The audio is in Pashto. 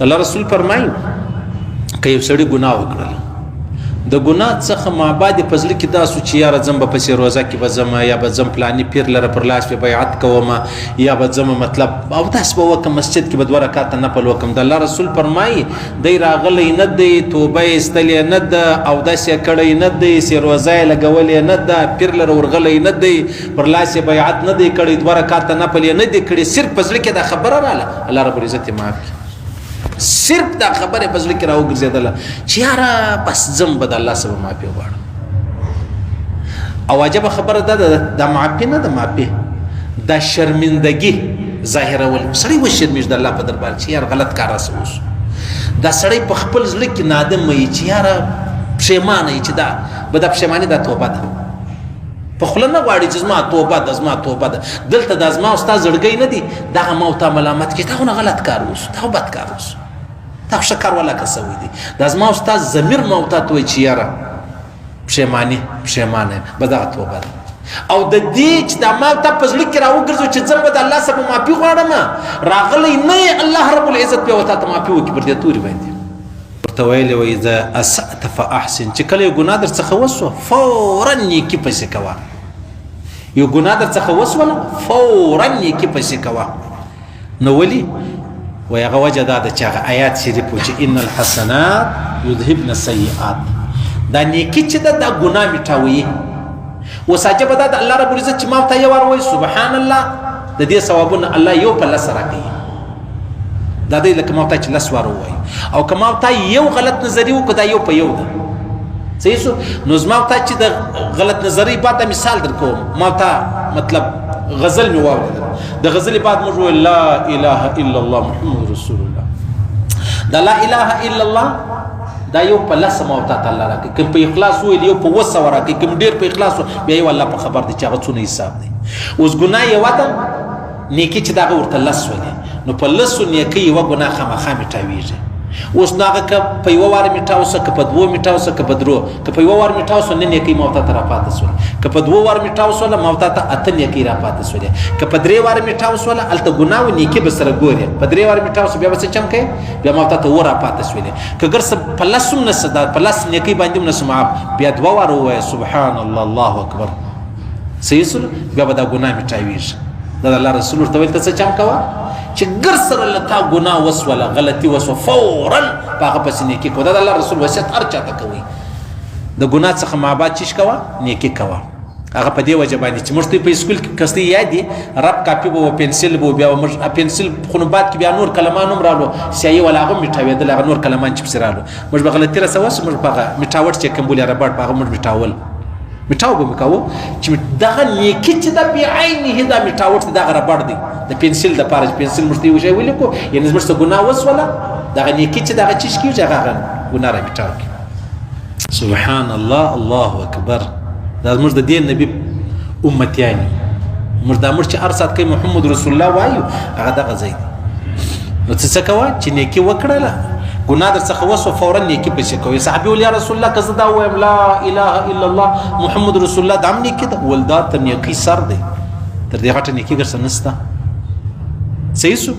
الله رسول فرمایي که یو سړی ګناه وکړل د ګناه څخه مابعد په زړه کې دا سو چې یاره ځم به پسې روزه کې به ځم یا به ځم فلاني پیر لره پر لاس به بیعت کوم یا به ځم مطلب اودس به وکړم مسجد کې به 2 رکعاته نفل وکړم د الله رسول فرمایي دی راغلی نه دی توبه یې ایستلې نه ده اودس یې کړی نه دی سې روزه یې لګولې نه ده پیر لره ورغلی نه دی پر لاس یې بیعت نه دی کړی 2 رکعاته نفل یې نه دی کړی صرف په زړه کې دا خبره راله الله رب العزت یې معاف کړي صرف دا خبره په زړه کې راوګرځېدله چې یاره بس ځم به د الله سره معافي وغواړم او عجبه خبره دا ده دا معافي نه ده معافي دا شرمندګي ظاهرول سړی وشرمېږي د الله په دربار چې یار غلط کار راسه وشو دا سړی په خپل زړه کې نادم وي چې یاره پښیمانه وي چې دا به دا پښیماني دا توبه ده په خوله نه غواړي چې زما توبه ده زما توبه ده دلته دا زما او ستا زړګی نه دي دغه ما او تا ملامت کړي تا خو نه غلط کار وشو تا خو بد کار وشو تا خو ښه کار ولا سوی دی دا زما او ستا ضمیر ما او تا ته وایي چې یاره پښیمانه به دغه توبه ده او د دې چې دا ما تا په زړه کې راوګرځو چې ځم به د الله څخه معافي غواړم راغلی نه یې الله رب العزت بیا ورته ته معافي وکړي پر دې تورې باندې ورته ویلې وایي اذا اسأت فاحسن چې کله یو ګناه در څخه وسوه فورا نیکي پسې کوه یو ګناه در څخه وسوله فورا نیکي پسې کوه نو ولې و هغه وجه دا ده چې هغه آیات شریف و چې ان الحسنات یذهبن السیئات دا نیکي چې ده دا ګناه میټاوي اوس عجبه دا د الله رب العزت چې ما ته یو وار وایي سبحان الله د دې ثوابونه الله یو په لس راکوي دا دی لکه ما ته چې لس وار ووایي او که ما ته یو غلط نظري وکړو دا یو په یو ده صحیح شو نو زما ته چې د غلط نظري بعد مثال در کوم ما ته مطلب غزل مې واورېدل د غزل بعد موږ وویل لا اله الا الله محمد رسول الله دا لا اله الا الله دا یو په لس موتا ته الله راکړي کوم په اخلاص ویل یو په 200 راکړي کوم ډېر په اخلاص بیا یو الله په خبر دی چې هغه څونه حساب دی اوس ګناه یو ده نیکي چې دا ورته لس ولې نو په لسو نیکي یو ګناه خامخا میټاویږي اوس نو هغه که په یوه وار میټاوسه که په 2 میټاوسه که په 3 که په یوه وار میټاوسه نه نیکۍ موتا ته راپاته سوله که په 2 وار میټاوسوله موتا ته 8 نیکۍ راپاته سولې که په 3 وار میټاوسوله هلته ګناه و نیکي به سره ګورې په 3 وار میټاوسه بیا به څه چم کوې بیا موتا ته 2 راپاته سولې که ګر څه په لس هم نسه دا په لس نیکۍ باندې هم نسه معاف بیا 2 واره ووایه سبحان الله الله اکبر صحیح سوله بیا به دا ګناه میټاویږي دا د الله رسول ورته ویل ته څه چم کوه چې ګر سره لتا ګناه وسوله غلطي وسوه فورا په هغه پسې نیکي کوه دا د الله رسول وصیت هر چاته کوي د ګناه څخه مابعد چیش کوه نیکي کوه هغه په دې وجه باندې چې موږ ته په اسکول کې کسته یاد دي رب کاپي به پنسل به بیا موږ پنسل خو بعد کې بیا نور کلمان هم رالو سیاهي ولا هغه میټاوېدل هغه نور کلمان چې پسې رالو موږ به غلطي رسوس موږ په هغه میټاوټ چې کوم بولې رباټ په هغه موږ میټاول میټاو به مکاو چې دغه نیکي چې د بعینه دا میټاوټ دغه رباټ دی د پنسل د پاره پنسل مرته یو شی ولیکو یعنی زموږ څه ګناه وسوله دغه نیکي چې دغه چیش کیږي هغه ګناه را میټاو کی سبحان الله الله اکبر دا زموږ د دین نبی امتیان موږ د امر چې ارسات کوي محمد رسول الله وایو هغه دغه ځای نو څه کوه چې نیکي وکړله ګناه در څخه وسو فورا نیکي پسې کوي صحابي ول یا رسول الله کزه دا وایم لا اله الا الله محمد رسول الله دام نیکي ده ول دا ته نیکي سر دی تر دې غټه نیکي ګرځنسته صحیح سو